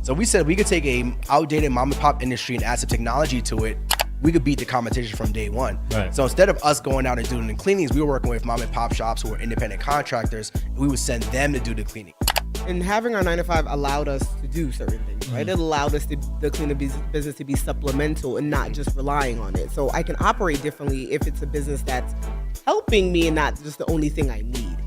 So we said we could take a outdated mom and pop industry and add some technology to it. We could beat the competition from day one. Right. So instead of us going out and doing the cleanings, we were working with mom and pop shops who were independent contractors. We would send them to do the cleaning. And having our 9-to-5 allowed us to do certain things, right? It allowed us the cleaning business to be supplemental and not just relying on it. So I can operate differently if it's a business that's helping me and not just the only thing I need.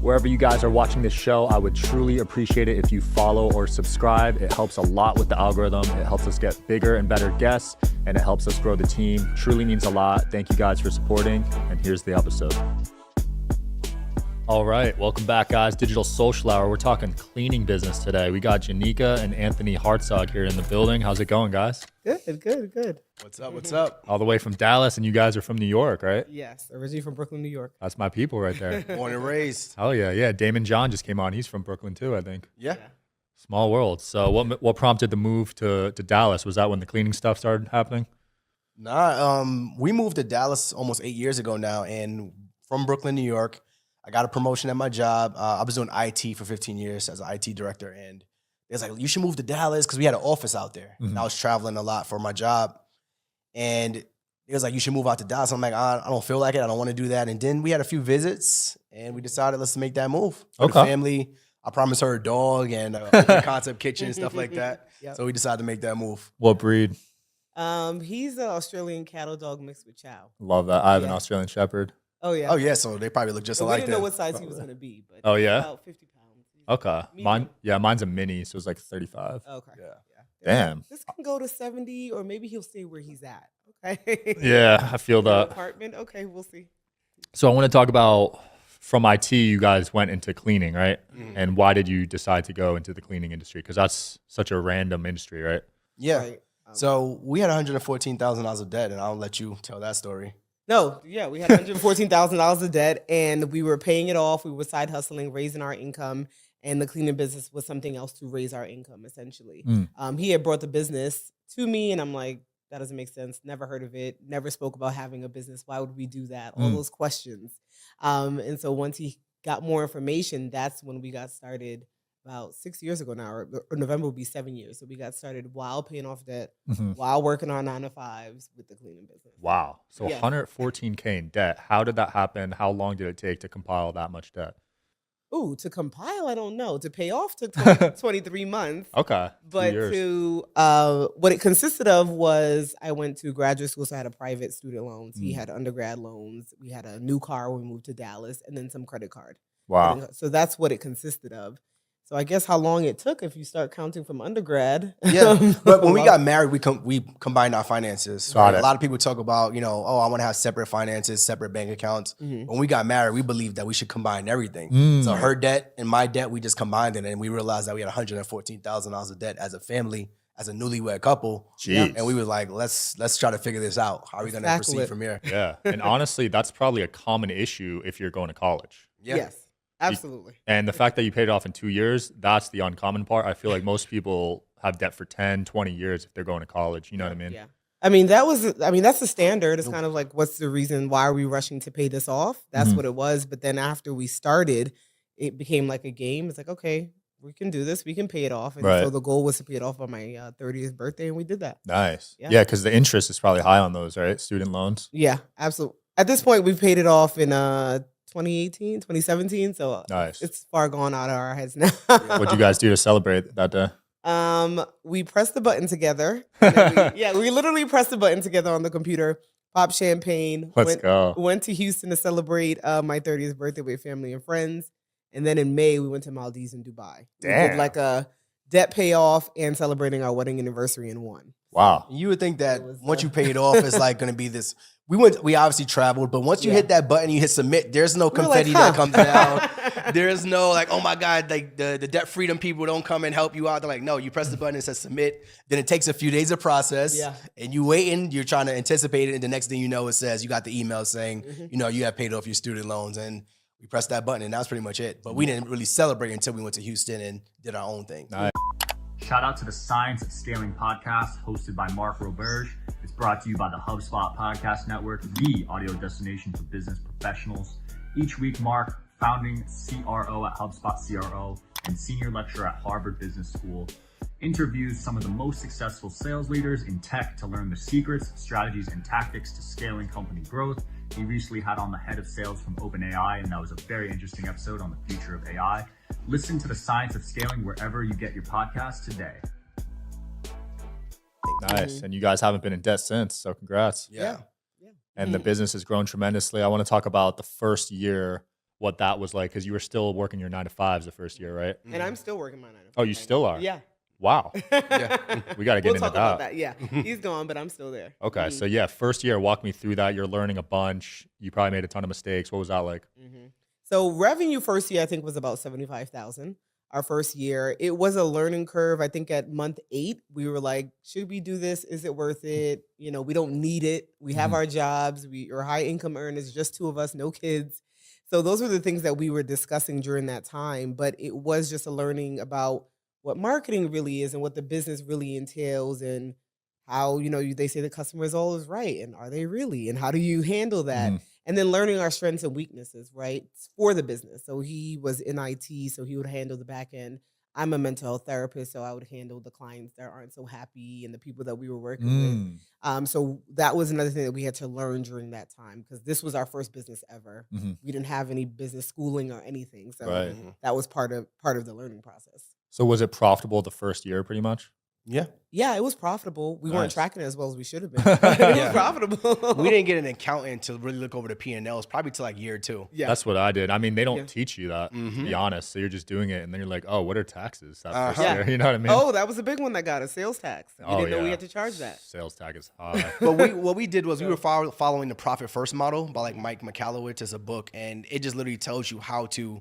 Wherever you guys are watching this show, I would truly appreciate it if you follow or subscribe. It helps a lot with the algorithm. It helps us get bigger and better guests, and it helps us grow the team. Truly means a lot. Thank you guys for supporting, and here's the episode. All right, welcome back, guys. Digital Social Hour. We're talking cleaning business today. We got Janika and Anthony Hartzog here in the building. How's it going, guys? Good. What's up? What's up? All the way from Dallas, and you guys are from New York, right? Yes, originally from Brooklyn, New York. That's my people right there. Born and raised. Oh yeah. Damon John just came on. He's from Brooklyn too, I think. Yeah. Small world. So what prompted the move to Dallas? Was that when the cleaning stuff started happening? Nah, we moved to Dallas almost 8 years ago now, and from Brooklyn, New York. I got a promotion at my job. I was doing IT for 15 years as an IT director, and it was like, you should move to Dallas because we had an office out there. And I was traveling a lot for my job, and it was like, you should move out to Dallas. I'm like, I don't feel like it. I don't want to do that. And then we had a few visits, and we decided let's make that move. For the family, I promised her a dog and a concept kitchen and stuff like that. Yep. So we decided to make that move. What breed? He's an Australian cattle dog mixed with chow. Love that. I have an Australian Shepherd. Oh yeah. Oh yeah. So they probably look just But alike. we didn't know what size he was going to be, but about 50 pounds. Okay. Medium. Mine's a mini, so it's like 35. Okay. Yeah. Damn. This can go to 70, or maybe he'll stay where he's at. Okay. Yeah, I feel that. Apartment. Okay, we'll see. So I want to talk about from IT, you guys went into cleaning, right? And why did you decide to go into the cleaning industry? Because that's such a random industry, right? Yeah. Right. So we had $114,000 of debt, and I'll let you tell that story. No, yeah, we had $114,000 of debt, and we were paying it off. We were side hustling, raising our income, and the cleaning business was something else to raise our income, essentially. He had brought the business to me, and I'm like, that doesn't make sense. Never heard of it. Never spoke about having a business. Why would we do that? All those questions. And so once he got more information, that's when we got started. About 6 years ago now, or November will be 7 years. So we got started while paying off debt, while working on 9-to-5s with the cleaning business. Wow. So $114K in debt. How did that happen? How long did it take to compile that much debt? Ooh, to compile, I don't know. To pay off took 23 months. Okay. But what it consisted of was I went to graduate school, so I had a private student loans. He had undergrad loans. We had a new car when we moved to Dallas, and then some credit card. Wow. So that's what it consisted of. So I guess how long it took if you start counting from undergrad. Yeah, but when we got married, we combined our finances. So Got a it. lot of people talk about, I want to have separate finances, separate bank accounts. When we got married, we believed that we should combine everything. So her debt and my debt, we just combined it, and we realized that we had $114,000 of debt as a family, as a newlywed couple. Jeez. And we were like, let's try to figure this out. How are we going to proceed from here? Yeah. And honestly, that's probably a common issue if you're going to college. Yeah. Yes, absolutely. And the fact that you paid it off in 2 years, that's the uncommon part. I feel like most people have debt for 10, 20 years if they're going to college. You know what I mean? Yeah. I mean, that's the standard. It's kind of like, what's the reason? Why are we rushing to pay this off? That's what it was. But then after we started, it became like a game. It's like, okay, we can do this. We can pay it off. And so the goal was to pay it off on my 30th birthday, and we did that. Nice. Yeah. Yeah, because the interest is probably high on those, right? Student loans. Yeah, absolutely. At this point, we've paid it off in 2018, 2017. So Nice. it's far gone out of our heads now. What'd you guys do to celebrate that day? We pressed the button together. And then we literally pressed the button together on the computer, popped champagne. Let's go. Went to Houston to celebrate my 30th birthday with family and friends. And then in May, we went to Maldives and Dubai. Damn. We did like a debt payoff and celebrating our wedding anniversary in one. Wow. You would think that once you pay it off, it's like going to be this. We obviously traveled, but once you hit that button, you hit submit, there's no confetti that comes down. There's no like, oh my God, like the debt freedom people don't come and help you out. They're like, no, you press the button, it says submit. Then it takes a few days to process. Yeah. And you waiting, you're trying to anticipate it. And the next thing you know, it says you got the email saying, you have paid off your student loans. And we pressed that button, and that was pretty much it. But we didn't really celebrate until we went to Houston and did our own thing. Nice. Shout out to the Science of Scaling podcast hosted by Mark Roberge. It's brought to you by the HubSpot Podcast Network, the audio destination for business professionals. Each week, Mark, founding CRO at HubSpot CRO and senior lecturer at Harvard Business School, interviews some of the most successful sales leaders in tech to learn the secrets, strategies, and tactics to scaling company growth. He recently had on the head of sales from OpenAI, and that was a very interesting episode on the future of AI. Listen to the Science of Scaling wherever you get your podcast today. Nice. And you guys haven't been in debt since, so congrats. Yeah. And the business has grown tremendously. I want to talk about the first year, what that was like, because you were still working your 9-to-5s the first year, right? And I'm still working my 9 to 5. Oh, you still are? Yeah. Wow. Yeah. We got to get We'll into talk about that. Yeah. He's gone, but I'm still there. Okay. So yeah, first year, walk me through that. You're learning a bunch. You probably made a ton of mistakes. What was that like? So revenue first year, I think, was about 75,000. Our first year, it was a learning curve. I think at month 8, we were like, should we do this? Is it worth it? You know, we don't need it. We have our jobs. We are high income earners, just 2 of us, no kids. So those were the things that we were discussing during that time. But it was just a learning about what marketing really is and what the business really entails, and how, you know, they say the customer is always right. And are they really? And how do you handle that? And then learning our strengths and weaknesses, right, for the business. So he was in IT, so he would handle the back end. I'm a mental health therapist, so I would handle the clients that aren't so happy and the people that we were working with. So that was another thing that we had to learn during that time, because this was our first business ever. We didn't have any business schooling or anything. So that was part of the learning process. So was it profitable the first year pretty much? Yeah, it was profitable. We weren't tracking it as well as we should have been. It was profitable. We didn't get an accountant to really look over the P&Ls probably till like year 2. Yeah. That's what I did. I mean, they don't teach you that, to be honest. So you're just doing it, and then you're like, oh, what are taxes that first year? You know what I mean? Oh, that was a big one that got us, sales tax. We didn't know we had to charge that. Sales tax is high. But what we did was we were following the Profit First model by like Mike McAllowitz. As a book, and it just literally tells you how to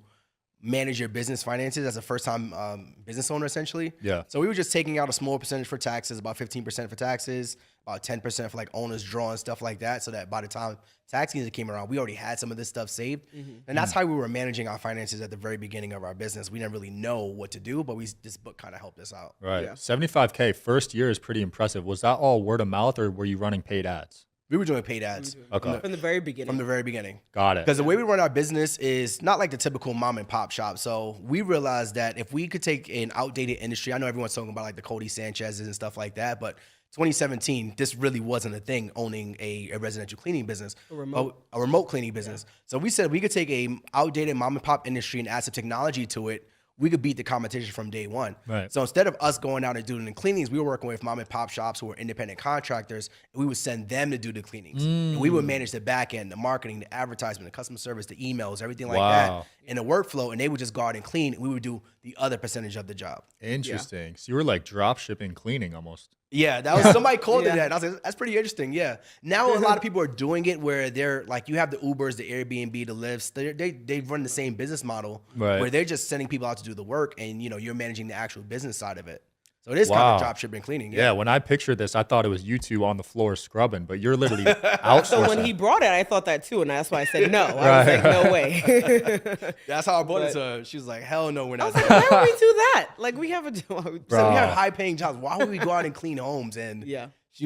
manage your business finances as a first-time business owner, essentially. Yeah. So we were just taking out a small percentage for taxes, about 15% for taxes, about 10% for like owner's draw and stuff like that, so that by the time tax season came around, we already had some of this stuff saved. And that's how we were managing our finances at the very beginning of our business. We didn't really know what to do, but this book kind of helped us out. Right. 75K first year is pretty impressive. Was that all word of mouth, or were you running paid ads? We were doing paid ads. Okay. From the very beginning. From the very beginning. Got it. Because the way we run our business is not like the typical mom and pop shop. So we realized that if we could take an outdated industry, I know everyone's talking about like the Cody Sanchez's and stuff like that, but 2017, this really wasn't a thing, owning a residential cleaning business, a remote cleaning business. So we said we could take a outdated mom and pop industry and add some technology to it. We could beat the competition from day one. Right. So instead of us going out and doing the cleanings, we were working with mom and pop shops who were independent contractors, and we would send them to do the cleanings. And we would manage the back end, the marketing, the advertisement, the customer service, the emails, everything like that in the workflow. And they would just go out and clean, and we would do the other percentage of the job. Interesting. So you were like drop shipping cleaning almost. Yeah, that was somebody called it that. And I was like, that's pretty interesting. Yeah. Now a lot of people are doing it where they're like, you have the Ubers, the Airbnb, the Lyfts. They run the same business model where they're just sending people out to do the work, and you're managing the actual business side of it. So it is kind of drop shipping cleaning. Yeah, when I pictured this, I thought it was you two on the floor scrubbing, but you're literally outsourcing. So when he brought it, I thought that too, and that's why I said no. I was like, no way. That's how I brought it to her. She was like, hell no, we're not. I was like, why would we do that? Like, we have a job. So we have high paying jobs. Why would we go out and clean homes? And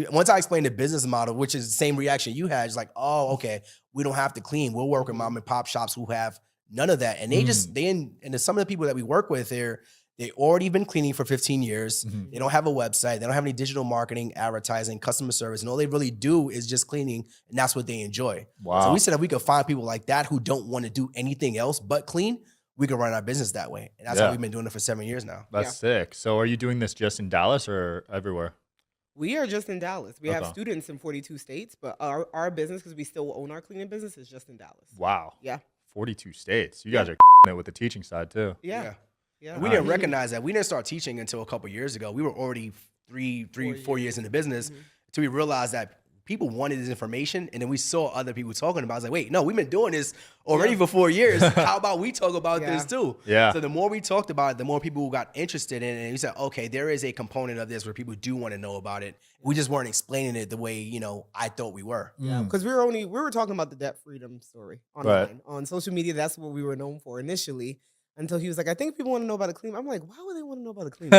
once I explained the business model, which is the same reaction you had, it's like, oh, okay, we don't have to clean. We'll work with mom and pop shops who have none of that. And and some of the people that we work with here, they already been cleaning for 15 years. They don't have a website. They don't have any digital marketing, advertising, customer service. And all they really do is just cleaning. And that's what they enjoy. Wow. So we said if we could find people like that who don't want to do anything else but clean, we could run our business that way. And that's how we've been doing it for 7 years now. That's sick. So are you doing this just in Dallas or everywhere? We are just in Dallas. We have students in 42 states, but our business, because we still own our cleaning business, is just in Dallas. Wow. Yeah. 42 states. You guys are it with the teaching side too. Yeah. We didn't recognize that. We didn't start teaching until a couple years ago. We were already 4 years in the business until we realized that people wanted this information, and then we saw other people talking about it. I was like, wait, no, we've been doing this already for 4 years. How about we talk about this too? Yeah. So the more we talked about it, the more people got interested in it. And we said, okay, there is a component of this where people do want to know about it. We just weren't explaining it the way, you know, I thought we were. Yeah, because we were talking about the debt freedom story online. On social media. That's what we were known for initially. Until he was like, I think people want to know about a clean. I'm like, why would they want to know about a clean?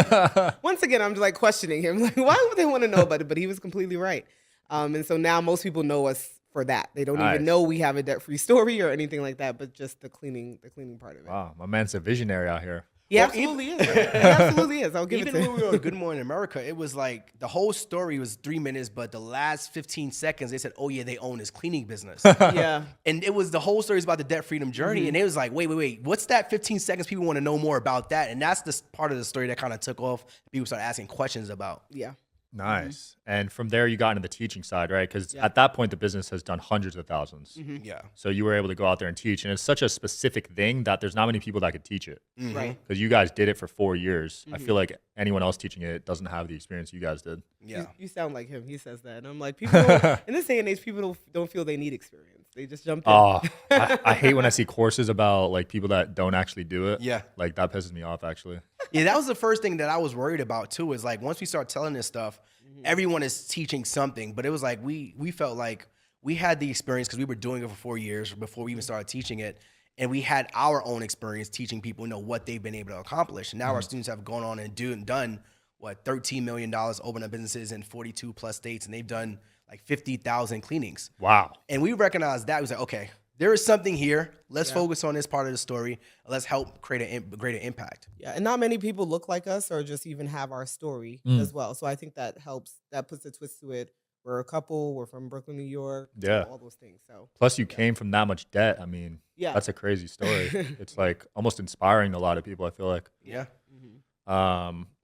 Once again, I'm just like questioning him. Like, why would they want to know about it? But he was completely right. And so now most people know us for that. They don't even know we have a debt-free story or anything like that, but just the cleaning part of it. Wow, my man's a visionary out here. He absolutely is. He absolutely is. I'll give it to him. Even when we were on Good Morning America, it was like the whole story was 3 minutes, but the last 15 seconds, they said, oh, yeah, they own this cleaning business. Yeah. And it was the whole story is about the debt freedom journey. And it was like, wait, what's that 15 seconds? People want to know more about that. And that's the part of the story that kind of took off. People started asking questions about. Yeah. Nice. And from there, you got into the teaching side, right? Because at that point, the business has done hundreds of thousands. Yeah. So you were able to go out there and teach. And it's such a specific thing that there's not many people that could teach it. Right. Because you guys did it for 4 years. I feel like anyone else teaching it doesn't have the experience you guys did. Yeah. You sound like him. He says that. And I'm like, people don't, in this day and age, people don't feel they need experience. They just jump in. Oh, I hate when I see courses about like people that don't actually do it. Yeah. Like that pisses me off, actually. Yeah, that was the first thing that I was worried about too. Is like once we start telling this stuff, everyone is teaching something. But it was like we felt like we had the experience because we were doing it for 4 years before we even started teaching it, and we had our own experience teaching people, you know, what they've been able to accomplish. And now our students have gone on and done what $13 million opening up businesses in 42 plus states, and they've done like 50,000 cleanings. Wow. And we recognized that. We was like, okay, there is something here. Let's focus on this part of the story. Let's help create a greater impact. Yeah, and not many people look like us or just even have our story as well. So I think that helps. That puts a twist to it. We're a couple. We're from Brooklyn, New York. Yeah. All those things. So Plus, you came from that much debt. I mean, Yeah. that's a crazy story. It's like almost inspiring to a lot of people, I feel like. Yeah.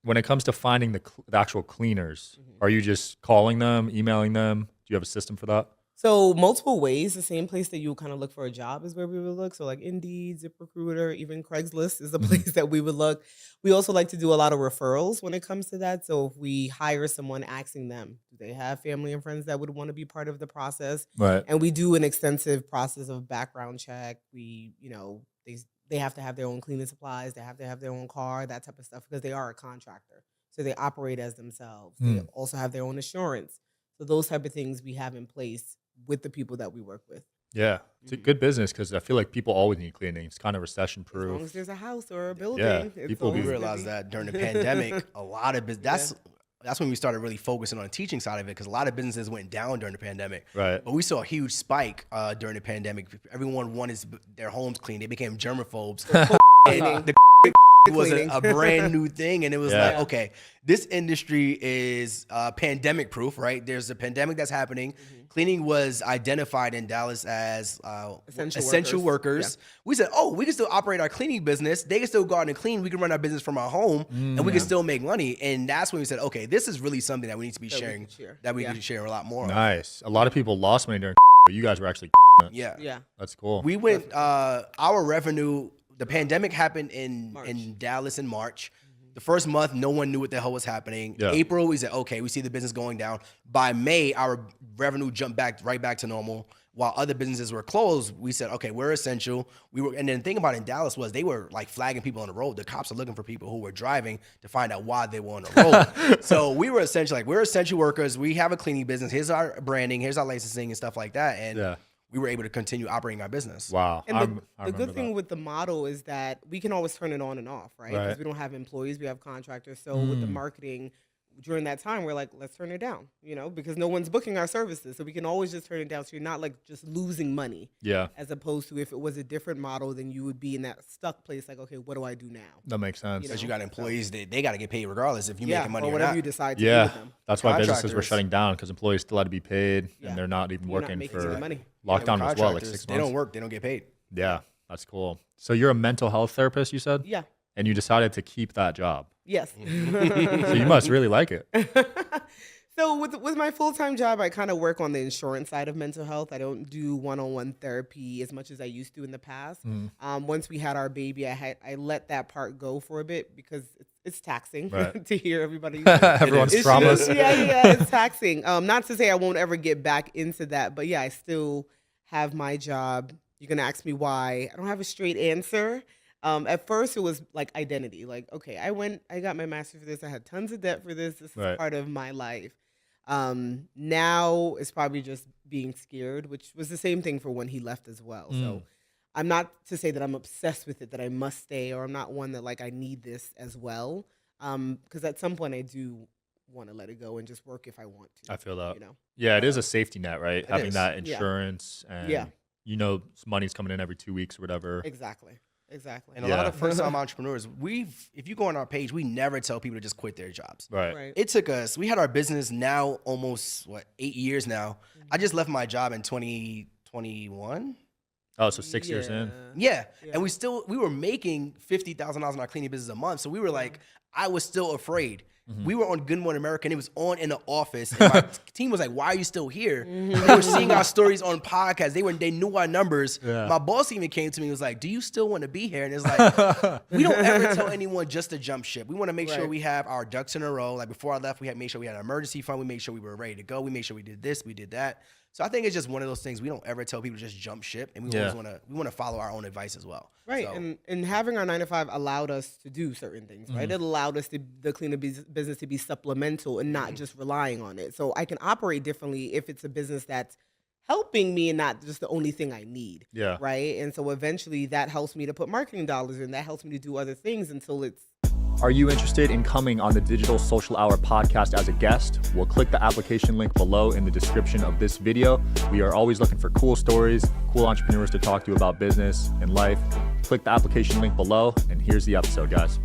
When it comes to finding the actual cleaners, are you just calling them, emailing them? Do you have a system for that? So multiple ways. The same place that you kind of look for a job is where we would look. So like Indeed, ZipRecruiter, even Craigslist is the place that we would look. We also like to do a lot of referrals when it comes to that. So if we hire someone, asking them, do they have family and friends that would want to be part of the process? Right. And we do an extensive process of background check. We, they have to have their own cleaning supplies. They have to have their own car, that type of stuff, because they are a contractor. So they operate as themselves. They also have their own insurance. So those type of things we have in place with the people that we work with. Yeah. It's a good business because I feel like people always need cleaning. It's kind of recession As long proof. as there's a house or a building. Yeah, it's people We always realized busy. that during the pandemic, a lot of business. That's when we started really focusing on the teaching side of it, because a lot of businesses went down during the pandemic. Right. But we saw a huge spike during the pandemic. Everyone wanted their homes clean. They became germaphobes. And the was a brand new thing, and it was like, okay, this industry is pandemic proof, right? There's a pandemic that's happening. Cleaning was identified in Dallas as essential workers. Yeah. We said, oh, we can still operate our cleaning business. They can still go out and clean. We can run our business from our home, and we can still make money. And that's when we said, okay, this is really something that we need to be sharing, that we can share a lot more. Nice. A lot of people lost money during, but you guys were actually it. Yeah. That's cool. We went, our revenue, the pandemic happened in Dallas in March. The first month, no one knew what the hell was happening. Yeah. April, we said, okay, we see the business going down. By May, our revenue jumped right back to normal. While other businesses were closed, we said, okay, we're essential. And then the thing about it in Dallas was they were like flagging people on the road. The cops are looking for people who were driving to find out why they were on the road. So we were essentially like, we're essential workers. We have a cleaning business. Here's our branding. Here's our licensing and stuff like that. And we were able to continue operating our business. Wow. And the good thing with the model is that we can always turn it on and off, right? Because we don't have employees, we have contractors. So with the marketing during that time, we're like, let's turn it down, because no one's booking our services. So we can always just turn it down. So you're not like just losing money. Yeah. As opposed to if it was a different model, then you would be in that stuck place like, okay, what do I do now? That makes sense. Because you got employees, they got to get paid regardless if you're making money or or whatever not. you decide to do with them. That's why businesses were Contractors. shutting down, because employees still had to be paid and they're not even You're not working making for any money. lockdown was what, like 6 Contractors, months? they don't work, they don't get paid. Yeah, that's cool. So you're a mental health therapist, you said? Yeah. And you decided to keep that job. Yes. So you must really like it. So with my full-time job, I kind of work on the insurance side of mental health. I don't do one-on-one therapy as much as I used to in the past. Once we had our baby, I let that part go for a bit because it's taxing Right. to hear everybody. Everyone's is. traumas. Yeah, it's taxing. Not to say I won't ever get back into that, but yeah, I still have my job. You're gonna ask me why. I don't have a straight answer. At first, it was like identity. Like, okay, I got my master's for this. I had tons of debt for this. This is Right. part of my life. Now it's probably just being scared, which was the same thing for when he left as well. So I'm not to say that I'm obsessed with it, that I must stay, or I'm not one that like I need this as well. Because at some point I do want to let it go and just work if I want to. I feel that. You know. Yeah, it is a safety net, right? Having is. that Yeah. insurance and Yeah. you know money's coming in every 2 weeks or whatever. Exactly. And a lot Yeah. of first-time entrepreneurs, if you go on our page, we never tell people to just quit their jobs. Right. Right. It took us, we had our business now almost, 8 years now. I just left my job in 2021. Oh, so 6 years in. Yeah. Yeah. And we were making $50,000 in our cleaning business a month. So we were like, I was still afraid. We were on Good Morning America and it was on in the office. And my team was like, why are you still here? They were seeing our stories on podcasts. They knew our numbers. Yeah. My boss even came to me and was like, do you still want to be here? And it's like, we don't ever tell anyone just to jump ship. We want to make sure Right. we have our ducks in a row. Like before I left, we had made sure we had an emergency fund. We made sure we were ready to go. We made sure we did this, we did that. So I think it's just one of those things. We don't ever tell people to just jump ship, and we always want to follow our own advice as well. Right, So, and having our 9 to 5 allowed us to do certain things, right? It allowed us the cleaner business to be supplemental and not just relying on it. So I can operate differently if it's a business that's helping me and not just the only thing I need. Yeah. Right, and so eventually that helps me to put marketing dollars in. That helps me to do other things until it's. Are you interested in coming on the Digital Social Hour podcast as a guest? Well, click the application link below in the description of this video. We are always looking for cool stories, cool entrepreneurs to talk to about business and life. Click the application link below, and here's the episode, guys.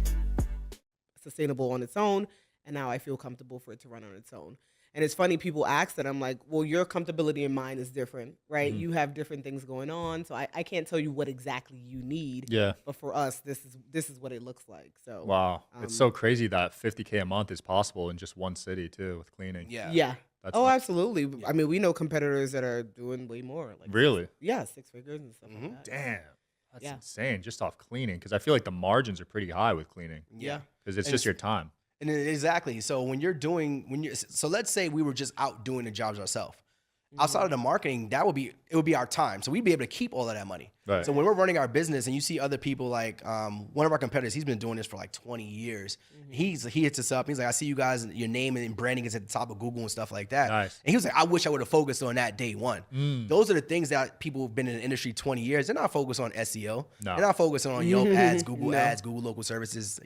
Sustainable on its own, and now I feel comfortable for it to run on its own. And it's funny, people ask that. I'm like, well, your comfortability and mine is different, right? You have different things going on, so I can't tell you what exactly you need. Yeah. But for us, this is what it looks like. So Wow. It's so crazy that $50K a month is possible in just one city too with cleaning. yeah. yeah. That's Oh, nuts. absolutely. I mean, we know competitors that are doing way more. Like Really? Yeah, 6 figures and stuff like that. Damn. That's Yeah. insane just off cleaning because I feel like the margins are pretty high with cleaning Yeah. because it's And just your time. And exactly. So so let's say we were just out doing the jobs ourselves. Outside of the marketing, it would be our time. So we'd be able to keep all of that money. Right. So when we're running our business and you see other people like one of our competitors, he's been doing this for like 20 years. He hits us up. He's like, I see you guys, your name and branding is at the top of Google and stuff like that. Nice. And he was like, I wish I would have focused on that day one. Those are the things that people who've been in the industry 20 years, they're not focused on SEO. No. They're not focused on Yelp ads, Google No. ads, Google local services,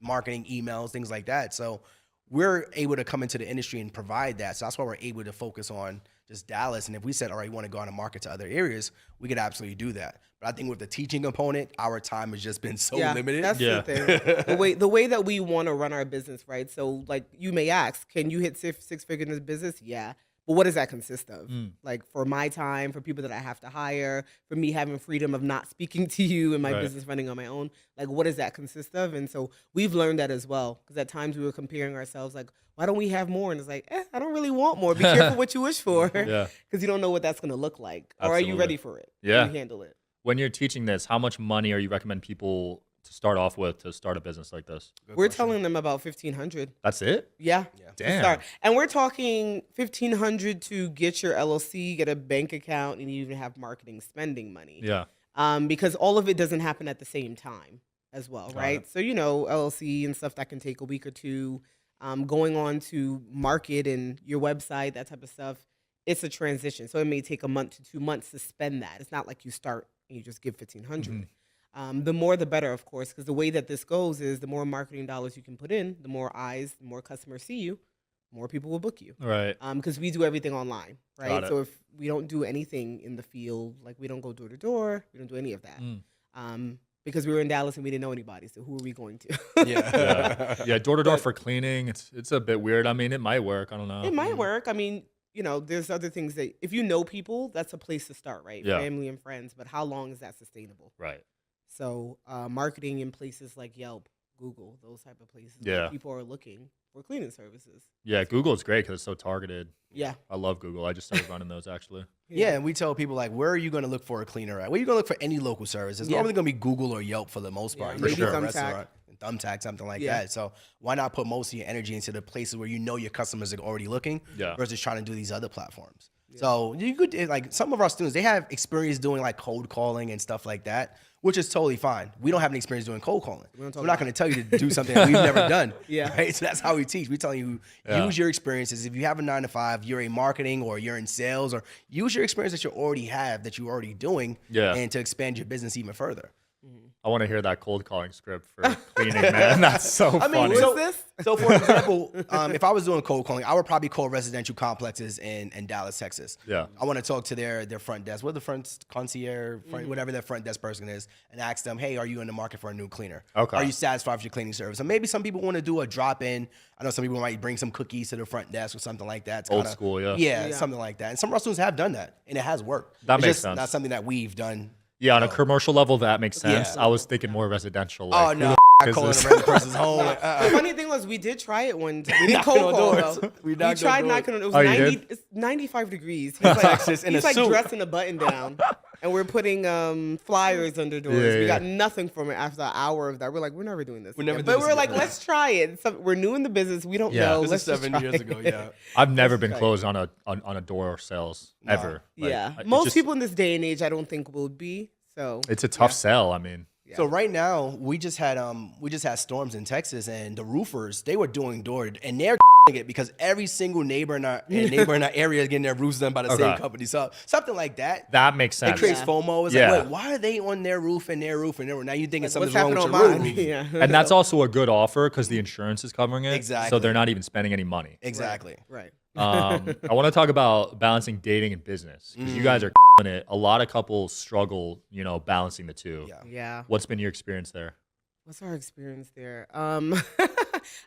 marketing, emails, things like that. So we're able to come into the industry and provide that. So that's why we're able to focus on just Dallas. And if we said, all right, we want to go out and market to other areas, we could absolutely do that. But I think with the teaching component, our time has just been so limited. That's Yeah. the thing. The way that we want to run our business, right? So, like, you may ask, can you hit 6 figures in this business? Yeah. But what does that consist of? Like, for my time, for people that I have to hire, for me having freedom of not speaking to you and my Right. business running on my own, like, what does that consist of? And so we've learned that as well. Because at times we were comparing ourselves, like, why don't we have more? And it's like, I don't really want more. Be careful what you wish for. Yeah. Because you don't know what that's going to look like. Or are you Absolutely. ready for it? Yeah. Can you handle it? When you're teaching this, how much money are you recommend people to start off with to start a business like this? We're telling them about $1,500. That's it? Yeah. to Damn. start. And we're talking $1,500 to get your LLC, get a bank account, and even have marketing spending money. Yeah. Because all of it doesn't happen at the same time as well, Got right? it. So, LLC and stuff that can take a week or two. Going on to market and your website, that type of stuff, it's a transition. So it may take a month to 2 months to spend that. It's not like you start and you just give $1,500. The more the better, of course, because the way that this goes is the more marketing dollars you can put in, the more eyes, the more customers see you, more people will book you. Right. Because we do everything online, Got right? it. So if we don't do anything in the field, like we don't go door to door, we don't do any of that. Because we were in Dallas and we didn't know anybody, so who are we going to? Yeah. Yeah. Door to door for cleaning. It's a bit weird. I mean, it might work. I don't know. It might work. I mean, there's other things that if you know people, that's a place to start, right? Yeah. Family and friends. But how long is that sustainable? Right. So marketing in places like Yelp, Google, those type of places Yeah. where people are looking for cleaning services. Yeah. Google is great because it's so targeted. Yeah. I love Google. I just started running those actually. Yeah, and we tell people like, where are you going to look for a cleaner at? Where are you going to look for any local service? It's Yeah. normally going to be Google or Yelp for the most part. Yeah, You for look sure. a Thumbtack. restaurant, and Thumbtack, something like Yeah. that. So why not put most of your energy into the places where you know your customers are already looking versus trying to do these other platforms? So you could, like, some of our students, they have experience doing like cold calling and stuff like that, which is totally fine. We don't have any experience doing cold calling. We're not going to tell you to do something that we've never done. Right? So that's how we teach. We tell you, use your experiences. If you have a 9-to-5, you're in marketing or you're in sales, or use your experience that you already have, that you're already doing, and to expand your business even further. I want to hear that cold calling script for cleaning, man. That's so funny. So for example, if I was doing cold calling, I would probably call residential complexes in Dallas, Texas. Yeah. I want to talk to their front desk, what the front concierge, whatever their front desk person is, and ask them, hey, are you in the market for a new cleaner? Okay. Are you satisfied with your cleaning service? And maybe some people want to do a drop-in. I know some people might bring some cookies to the front desk or something like that. It's Old kinda, school, yeah. Yeah, something like that. And some of our students have done that, and it has worked. That It's makes just sense. not something that we've done. Yeah, on a commercial level, that makes sense. Yeah. I was thinking more residential. Oh, Like, no. is Calling this? a random person's home. The funny thing was, we did try it one time. We didn't Knocking cold on call, doors. though. We We knocked on tried doors. knocking on. It was Oh, you 90. did? It's 95 degrees. He's like, Texas in he's a like suit. dressed in a button down, and we're putting flyers under doors. Yeah, We yeah. got nothing from it after an hour of that. We're like, we're never doing this. We're never again. doing But this we're like, again. let's try it. We're new in the business. We don't Yeah. know. This Let's is just 7 try years ago, it. yeah. I've never been Right. closed on a door sales ever. Like, Yeah, it most just- people in this day and age, I don't think would be. So It's a tough sell. I mean, So right now, we just had storms in Texas, and the roofers, they were doing door, and they're it because every single neighbor in our area is getting their roofs done by the same company. So something like that. that makes sense. It creates FOMO. It's Yeah. like, wait, why are they on their roof and their roof and their roof? Now you thinking what's something's wrong with happening your on roof. mine? Yeah. And that's also a good offer because the insurance is covering it. Exactly. So they're not even spending any money. Exactly. Right. I want to talk about balancing dating and business because you guys are killing it. A lot of couples struggle, balancing the two. Yeah. Yeah. What's been your experience there? What's our experience there?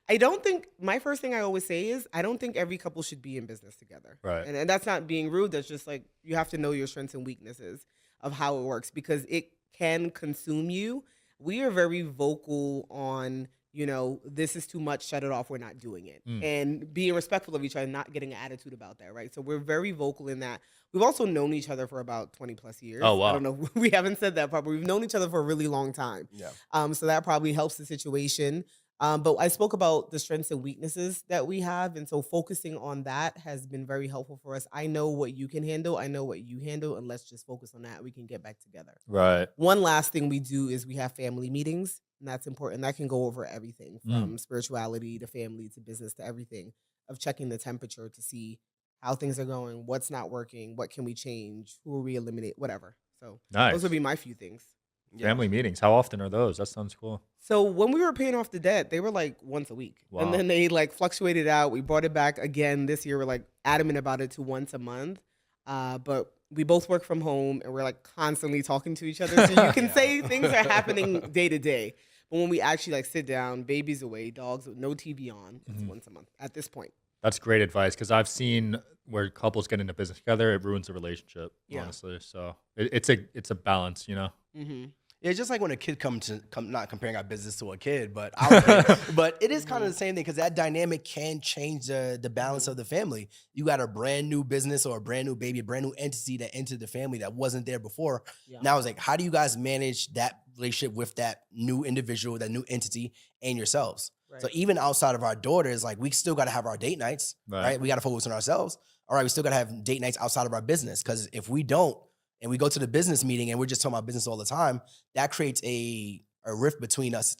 I don't think, my first thing I always say is, I don't think every couple should be in business together. Right. And that's not being rude. That's just like, you have to know your strengths and weaknesses of how it works because it can consume you. We are very vocal on, this is too much, shut it off, we're not doing it. And being respectful of each other, not getting an attitude about that, right? So we're very vocal in that. We've also known each other for about 20 plus years. Oh, wow. I don't know, we haven't said that part, but we've known each other for a really long time. Yeah. So that probably helps the situation. But I spoke about the strengths and weaknesses that we have. And so focusing on that has been very helpful for us. I know what you can handle. I know what you handle. And let's just focus on that. We can get back together. Right. One last thing we do is we have family meetings. And that's important. That can go over everything from spirituality to family to business to everything, of checking the temperature to see how things are going, what's not working, what can we change, who will we eliminate, whatever. So Nice. those would be my few things. Family meetings. How often are those? That sounds cool. So when we were paying off the debt, they were like once a week. Wow. And then they like fluctuated out. We brought it back again this year. We're like adamant about it to once a month. But we both work from home and we're like constantly talking to each other. So you can say things are happening day to day. But when we actually like sit down, babies away, dogs, no TV on, it's once a month at this point. That's great advice because I've seen where couples get into business together, it ruins the relationship, honestly. So it's a balance, Mm-hmm. Yeah, it's just like when a kid not comparing our business to a kid, but our kid, but it is kind of the same thing because that dynamic can change the balance of the family. You got a brand new business or a brand new baby, a brand new entity that entered the family that wasn't there before. Yeah. Now it's like, how do you guys manage that relationship with that new individual, that new entity, and yourselves? Right. So even outside of our daughters, like we still got to have our date nights, right? We got to focus on ourselves. All right, we still got to have date nights outside of our business because if we don't, and we go to the business meeting and we're just talking about business all the time, that creates a rift between us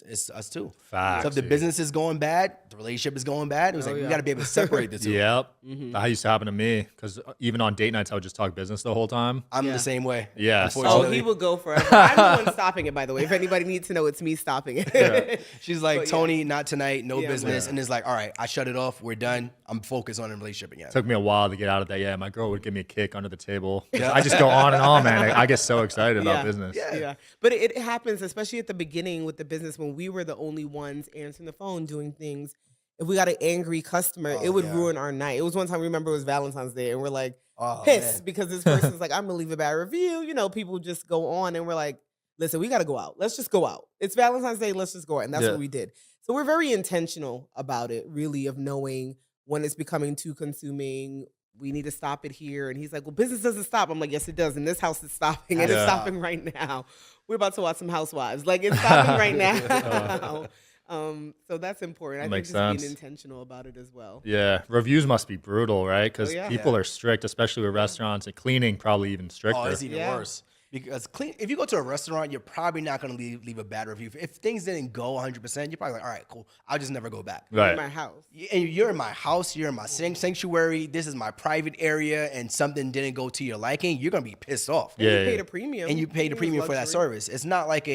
too. Facts. So if the business is going bad, the relationship is going bad. It was Oh, like, we yeah. got to be able to separate the two. Yep. Mm-hmm. That used to happen to me because even on date nights, I would just talk business the whole time. I'm Yeah. the same way. Yeah, Oh, Unfortunately. he will go forever. I'm the one stopping it, by the way. If anybody needs to know, it's me stopping it. She's like, But yeah. Tony, not tonight, no Yeah, business. yeah. And it's like, all right, I shut it off. We're done. I'm focused on the relationship again. Took me a while to get out of that. Yeah, my girl would give me a kick under the table. I just go on and on, man. I get so excited about business. Yeah. But it happens, especially at the beginning with the business when we were the only ones answering the phone, doing things. If we got an angry customer, it would ruin our night. It was one time, remember, it was Valentine's Day, and we're like pissed because this person's like, I'm going to leave a bad review. People just go on, and we're like, listen, we got to go out. Let's just go out. It's Valentine's Day. Let's just go out. And that's what we did. So we're very intentional about it, really, of knowing when it's becoming too consuming. We need to stop it here. And he's like, well, business doesn't stop. I'm like, yes, it does. And this house is stopping. And it's stopping right now. We're about to watch some Housewives. Like, it's stopping right now. So that's important. I think Makes just sense. being intentional about it as well. Yeah, reviews must be brutal, right? Because yeah. people are strict, especially with restaurants, and cleaning probably even stricter. Oh, it's even worse. Because if you go to a restaurant, you're probably not going to leave a bad review. If things didn't go 100%, you're probably like, all right, cool. I'll just never go back. Right. In my house. And you're in my house. You're in my sanctuary. This is my private area, and something didn't go to your liking. You're going to be pissed off. And Yeah, you paid yeah. a premium. And you paid a premium for that luxury. service. It's not like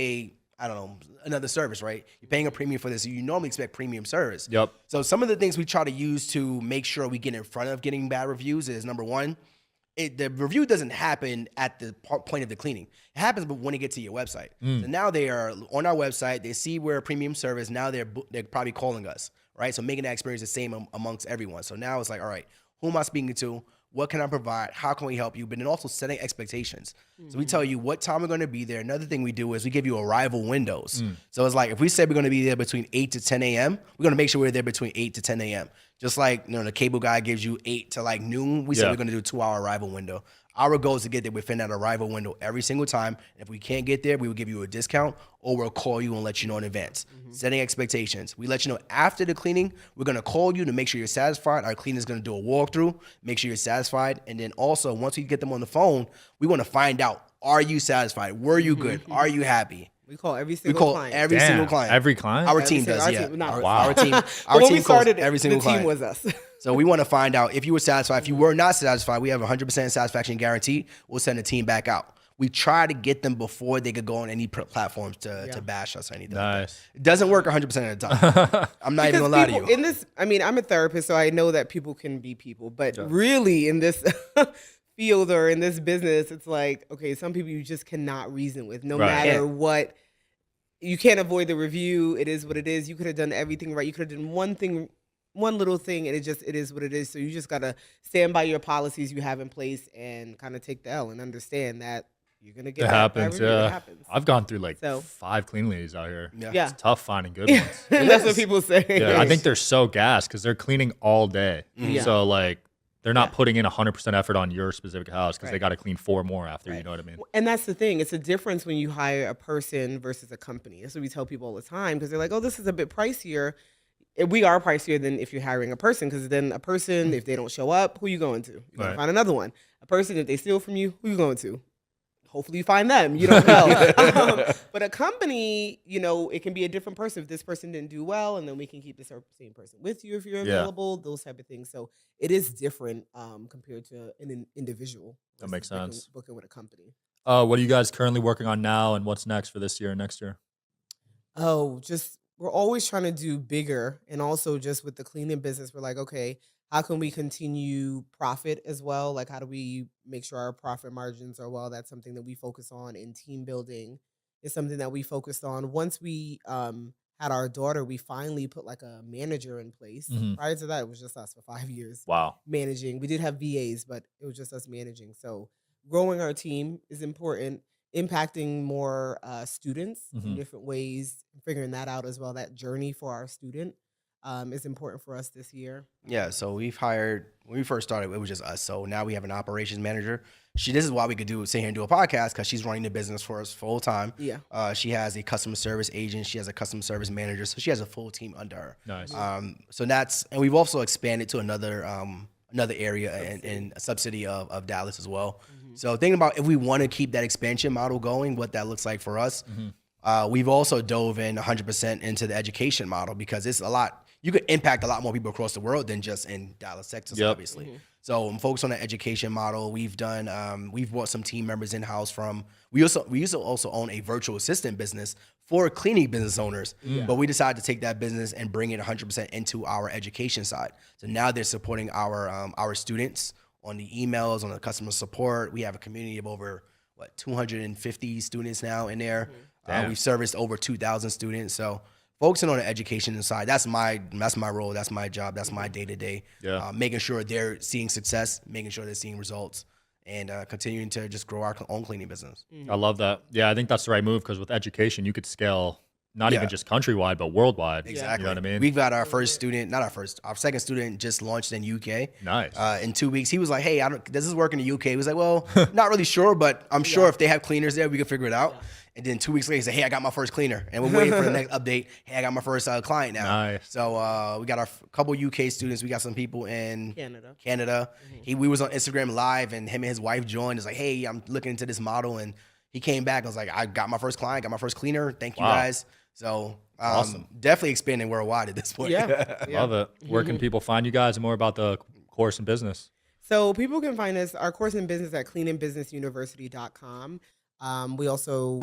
another service, right? You're paying a premium for this. You normally expect premium service. Yep. So some of the things we try to use to make sure we get in front of getting bad reviews is, number one, the review doesn't happen at the point of the cleaning. It happens when it gets to your website. So now they are on our website. They see we're a premium service. Now they're probably calling us, right? So making that experience the same amongst everyone. So now it's like, all right, who am I speaking to? What can I provide? How can we help you? But then also setting expectations. So we tell you what time we're going to be there. Another thing we do is we give you arrival windows. So it's like if we say we're going to be there between 8 to 10 a.m., we're going to make sure we're there between 8 to 10 a.m. Just like the cable guy gives you 8 to like noon, we say we're going to do a 2-hour arrival window. Our goal is to get there within that arrival window every single time. If we can't get there, we will give you a discount or we'll call you and let you know in advance. Setting expectations. We let you know after the cleaning, we're going to call you to make sure you're satisfied. Our cleaner's going to do a walkthrough, make sure you're satisfied. And then also, once we get them on the phone, we want to find out, are you satisfied? Were you good? Are you happy? We call every single client. Every single client. Every client? Our Every team single- does, our yeah. team- not- Our team, But our when team we started, calls every single the team client. was us. So we want to find out if you were satisfied. If you were not satisfied, we have a 100% satisfaction guarantee. We'll send the team back out. We try to get them before they could go on any platforms to bash us or anything. Like that. Nice. It doesn't work 100% of the time. I'm not even Because gonna lie to people you. in this, I mean, I'm a therapist, so I know that people can be people, but really in this field or in this business, it's like, okay, some people you just cannot reason with, no Right. matter what. You can't avoid the review. It is what it is. You could have done everything right. You could have done one little thing, and it is what it is. So you just gotta stand by your policies you have in place and kind of take the L and understand that you're gonna get It that happens, review. yeah. It happens. I've gone through like So- 5 clean ladies out here. Yeah. It's tough finding good ones. That's what people say. Yeah, I think they're so gassed because they're cleaning all day. Yeah. So like they're not putting in 100% effort on your specific house because they Right. got to clean 4 more after. You know what I mean? And that's the thing. It's a difference when you hire a person versus a company. That's what we tell people all the time because they're like, oh, this is a bit pricier. We are pricier than if you're hiring a person because then a person, if they don't show up, who you going to? You're going Right. to find another one. A person, if they steal from you, who you going to? Hopefully you find them. You don't know. But a company, it can be a different person. If this person didn't do well, and then we can keep the same person with you if you're Yeah. available, those type of things. So it is different compared to an individual. That makes versus sense. Booking with a company. What are you guys currently working on now, and what's next for this year and next year? Oh, we're always trying to do bigger. And also just with the cleaning business, we're like, okay, how can we continue profit as well? Like, how do we make sure our profit margins are well? That's something that we focus on. In team building is something that we focused on. Once we had our daughter, we finally put like a manager in place. Mhm. Prior to that, it was just us for 5 years Wow. managing. We did have VAs, but it was just us managing. So growing our team is important. Impacting more students in Mhm. different ways, figuring that out as well. That journey for our student is important for us this year. Yeah, so we've hired, when we first started, it was just us. So now we have an operations manager. This is why we could sit here and do a podcast because she's running the business for us full time. Yeah. She has a customer service agent. She has a customer service manager. So she has a full team under her. Nice. And we've also expanded to another area and a subsidy of Dallas as well. So thinking about if we want to keep that expansion model going, what that looks like for us. We've also dove in 100% into the education model because it's a lot. You could impact a lot more people across the world than just in Dallas, Texas, Yep. obviously. So I'm focused on the education model. We've brought some team members in house we used to also own a virtual assistant business for cleaning business owners, but we decided to take that business and bring it 100% into our education side. So now they're supporting our students on the emails, on the customer support. We have a community of over 250 students now in there. We've serviced over 2,000 students. So focusing on the education side, that's my role, that's my job, that's my day-to-day. Yeah. Making sure they're seeing success, making sure they're seeing results, and continuing to just grow our own cleaning business. I love that. Yeah, I think that's the right move because with education, you could scale not Yeah. even just countrywide, but worldwide. Exactly. You know what I mean? We've got our first student, not our first, our second student just launched in UK. Nice. In 2 weeks, he was like, "Hey, does this work in the UK?" He was like, "Well, not really sure, but I'm sure if they have cleaners there, we can figure it out." And then 2 weeks later, he said, "Hey, I got my first cleaner," and we're waiting for the next update. Hey, I got my first client now. Nice. So we got our couple UK students. We got some people in Canada. We was on Instagram Live, and him and his wife joined. It's like, "Hey, I'm looking into this model," and he came back. I was like, "I got my first client, got my first cleaner. Thank you guys." So awesome. Definitely expanding worldwide at this point. Yeah. Love it. Where can people find you guys and more about the course and business? So people can find our course in business at cleanandbusinessuniversity.com. We also,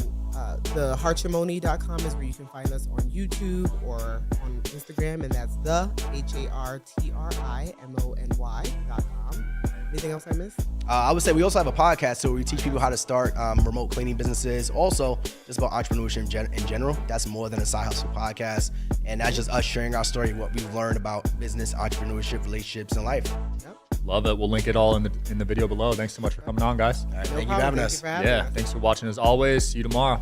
the heartrimony.com is where you can find us on YouTube or on Instagram, and that's the HARTRIMONY.com. Anything else I missed? I would say we also have a podcast where we teach people how to start remote cleaning businesses. Also, just about entrepreneurship in general. That's more than a side hustle podcast. And that's just us sharing our story, what we've learned about business, entrepreneurship, relationships, and life. Yep. Love it. We'll link it all in the video below. Thanks so much for coming on, guys. All right, No thank you for problem. having Thank us. you for having Yeah. us. Thanks for watching as always. See you tomorrow.